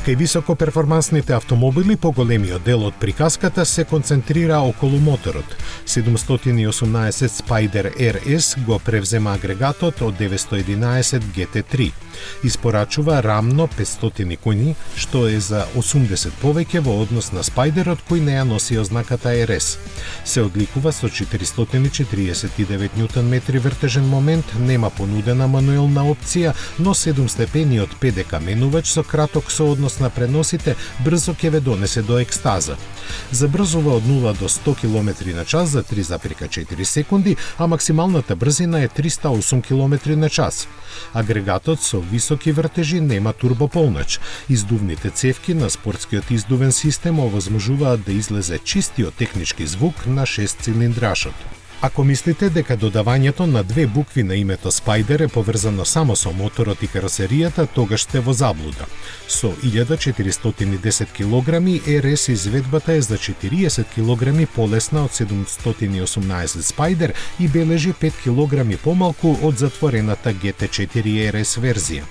Кај високоперформансните автомобили, поголемиот дел од приказката се концентрира околу моторот. 718 Spider RS го превзема агрегатот од 911 GT3. Испорачува рамно 500 коњи, што е за 80 повеќе во однос на Спајдерот кој не ја носи ознаката RS. Се одликува со 449 Нм вртежен момент, нема понудена мануелна опција, но 7-степениот ПДК менувач со краток сооднос на преносите брзо ќе ве донесе до екстаза. Забрзува од 0 до 100 км на час за 3,4 секунди, а максималната брзина е 308 км на час. Агрегатот со високи вртежи нема турбополнач. Издувните цевки на спортскиот издувен систем овозможуваат да излезе чистиот технички звук на 6-цилиндрашот. Ако мислите дека додавањето на две букви на името Spider е поврзано само со моторот и каросеријата, тогаш сте во заблуда. Со 1410 кг, RS изведбата е за 40 кг полесна од 718 Spider и бележи 5 кг помалку од затворената GT4 RS верзија.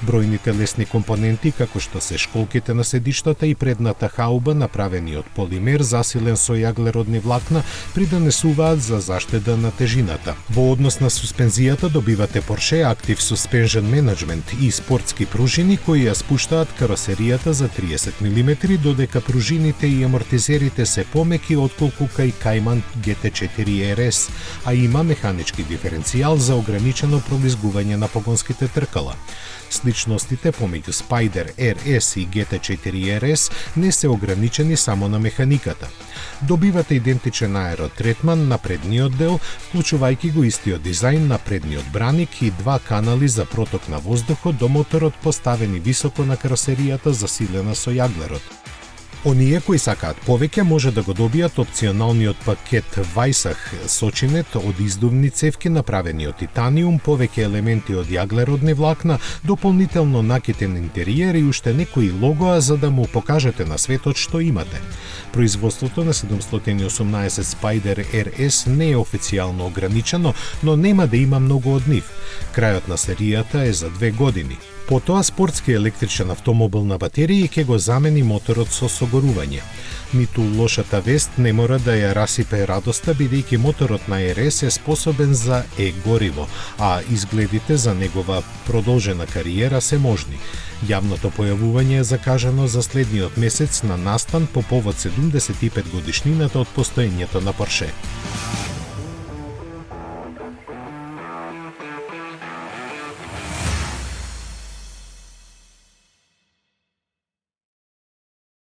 Бројните лесни компоненти, како што се школките на седиштата и предната хауба, направени од полимер засилен со јаглеродни влакна, придонесуваат за заштеда на тежината. Во однос на суспензијата добивате Porsche Active Suspension Management и спортски пружини кои ја спуштаат каросеријата за 30 мм, додека пружините и амортизерите се помеки отколку кај Cayman GT4 RS, а има механички диференцијал за ограничено пролизгување на погонските тркала. Сличностите помеѓу Spider RS и GT4 RS не се ограничени само на механиката. Добивате идентичен аеротретман на предниот дел, вклучувајќи го истиот дизајн на предниот браник и два канали за проток на воздухот до моторот поставени високо на каросеријата засилена со јаглерод. Оние кои сакаат повеќе може да го добијат опционалниот пакет Weissach сочинет од издувни цевки направени од титаниум, повеќе елементи од јаглеродни влакна, дополнително накитен интериер и уште некои логоа за да му покажете на светот што имате. Производството на 718 Spider RS не е официјално ограничено, но нема да има многу од нив. Крајот на серијата е за 2 години. Потоа спортски електричен автомобил на батерии ќе го замени моторот со согорување. Ниту лошата вест не мора да ја расипе радоста, бидејќи моторот на RS е способен за гориво, а изгледите за негова продолжена кариера се можни. Јавното појавување е закажано за следниот месец на настан по повод 75 годишнината од постоењето на Porsche.